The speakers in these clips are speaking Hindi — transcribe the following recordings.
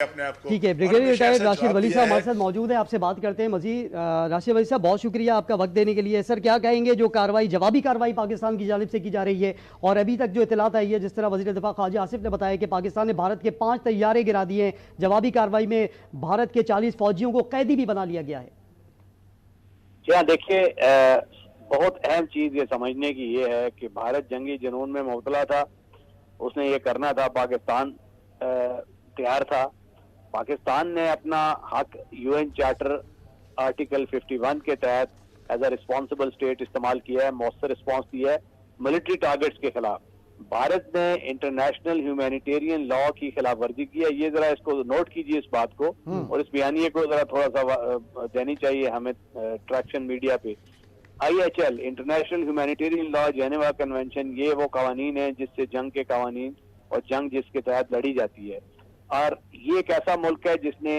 अपने आप को। ठीक है, ब्रिगेडियर रिटायर्ड राशिद वली साहब हमारे साथ मौजूद हैं, आपसे बात करते हैं मजीद। राशिद वली साहब, बहुत शुक्रिया आपका वक्त देने के लिए। सर, क्या कहेंगे जो कार्रवाई, जवाबी कार्रवाई पाकिस्तान की जानिब से की जा रही है, और अभी तक जो इतलात आई है, जिस तरह वज़ीर दिफा ख्वाजा आसिफ ने बताया कि पाकिस्तान ने भारत के 5 तैयारे गिरा दिए हैं, जवाबी कार्रवाई में भारत के 40 फौजियों को कैदी भी बना लिया गया है। जी हाँ, देखिए, बहुत अहम चीज ये समझने की ये है कि भारत जंगी जुनून में मुबतला था, उसने ये करना था, पाकिस्तान तैयार था। पाकिस्तान ने अपना हक यूएन चार्टर आर्टिकल 51 के तहत एज अ रिस्पॉन्सिबल स्टेट इस्तेमाल किया है, मौसर रिस्पॉन्स दिया है मिलिट्री टारगेट्स के खिलाफ। भारत ने इंटरनेशनल ह्यूमैनिटेरियन लॉ की खिलाफ वर्जी की है। ये जरा इसको नोट कीजिए, इस बात को, और इस बयानिए को जरा थोड़ा सा देनी चाहिए हमें ट्रैक्शन मीडिया पे। IHL, international humanitarian law, Geneva convention, ये वो कवानीन है जिससे जंग के कवानीन और जंग जिसके तहत लड़ी जाती है। और ये एक ऐसा मुल्क है जिसने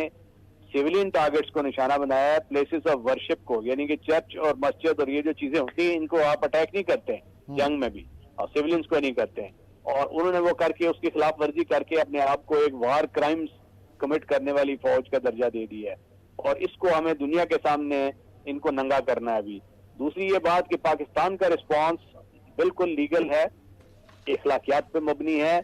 सिविलियन टारगेट्स को निशाना बनाया है, प्लेसेस ऑफ वर्शिप को, यानी कि चर्च और मस्जिद और ये जो चीजें होती हैं, इनको आप अटैक नहीं करते हैं जंग में भी, और सिविलियंस को नहीं करते हैं। और उन्होंने वो करके, उसकी खिलाफ वर्जी करके अपने आप को एक वार क्राइम्स कमिट करने वाली फौज का दर्जा दे दिया है, और इसको हमें दुनिया के सामने इनको नंगा करना है। अभी दूसरी ये बात कि पाकिस्तान का रिस्पॉन्स बिल्कुल लीगल है, इखलाकियात पे मबनी है,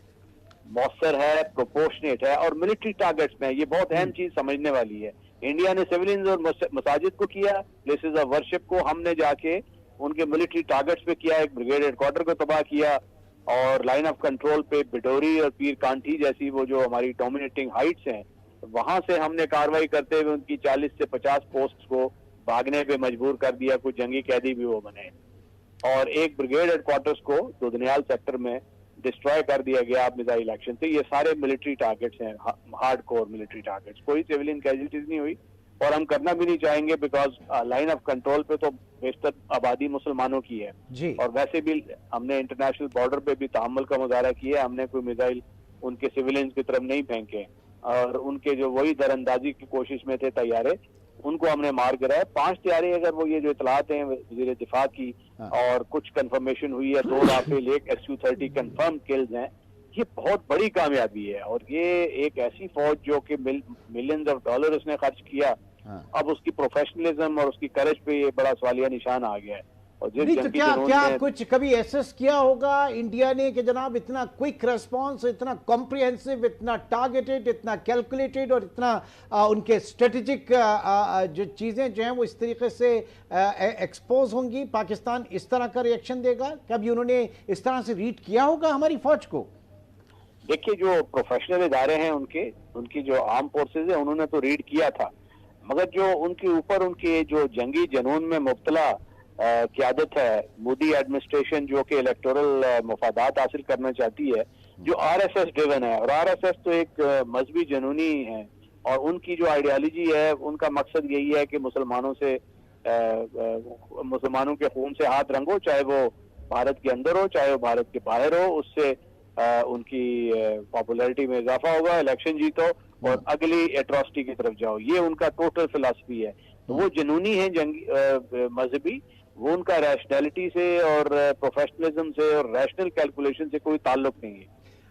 मौसर है, प्रोपोर्शनेट है, और मिलिट्री टारगेट्स में। ये बहुत अहम चीज समझने वाली है। इंडिया ने सिविलियंस और मसाजिद को किया, प्लेसेस ऑफ वर्शिप को हमने जाके उनके मिलिट्री टारगेट्स पे किया, एक ब्रिगेड हेडक्वार्टर को तबाह किया, और लाइन ऑफ कंट्रोल पे बिडोरी और पीर कांठी जैसी वो जो हमारी डोमिनेटिंग हाइट्स हैं, वहां से हमने कार्रवाई करते हुए उनकी 40 से 50 पोस्ट को भागने पे मजबूर कर दिया, कुछ जंगी कैदी भी वो बने, और एक ब्रिगेड हेडक्वार्टर्स को दुदनियाल सेक्टर में डिस्ट्रॉय कर दिया गया मिसाइल एक्शन से। ये सारे मिलिट्री टारगेट्स हैं, हार्ड कोर मिलिट्री टारगेट्स, कोई सिविलियन कैजुअल्टीज नहीं हुई, और हम करना भी नहीं चाहेंगे, बिकॉज लाइन ऑफ कंट्रोल पे तो बेशतर आबादी मुसलमानों की है जी। और वैसे भी हमने इंटरनेशनल बॉर्डर पे भी तहम्मुल का मुजाहरा किया, हमने कोई मिसाइल उनके सिविलियंस की तरफ नहीं फेंके, और उनके जो वही दरअंदाजी की कोशिश में थे तैयारे, उनको हमने मार गिराया। 5 तैयारे, अगर वो ये जो इतलात हैं वज़ीर दिफा की, और कुछ कंफर्मेशन हुई है, 2 राफेल, एक SU-30 कंफर्म किल्स हैं, ये बहुत बड़ी कामयाबी है। और ये एक ऐसी फौज जो कि मिलियंस ऑफ डॉलर उसने खर्च किया, अब उसकी प्रोफेशनलिज्म और उसकी करेज पे ये बड़ा सवालिया निशान आ गया है। और नहीं तो क्या कुछ कभी एसेस किया होगा इंडिया ने कि जनाब इतना क्विक रेस्पॉन्स, इतना कॉम्प्रिहेंसिव, इतना टारगेटेड, इतना कैलकुलेटेड, और इतना उनके स्ट्रेटेजिक जो चीज़ें जो हैं वो इस तरीके से एक्सपोज होंगी, पाकिस्तान इस तरह का रिएक्शन देगा? कभी उन्होंने इस तरह से रीड किया होगा हमारी फौज को? देखिए, जो प्रोफेशनल इदारे हैं उनकी जो आर्म फोर्सेज है, उन्होंने तो रीड किया था, मगर जो उनके ऊपर उनके जो जंगी जुनून में मुब्तला क़यादत है, मोदी एडमिनिस्ट्रेशन, जो कि इलेक्टोरल मफादात हासिल करना चाहती है, जो RSS ड्रिवन है, और RSS तो एक मजहबी जुनूनी है, और उनकी जो आइडियोलॉजी है, उनका मकसद यही है कि मुसलमानों के खून से हाथ रंगो, चाहे वो भारत के अंदर हो, चाहे वो भारत के बाहर हो, उससे उनकी पॉपुलैरिटी में इजाफा होगा, इलेक्शन जीतो और अगली एट्रॉसिटी की तरफ जाओ। ये उनका टोटल फिलॉसफी है। तो वो जुनूनी है, जंगी मजहबी, वो उनका रैशनैलिटी से और प्रोफेशनलिज्म से और रैशनल कैलकुलेशन से कोई ताल्लुक नहीं है।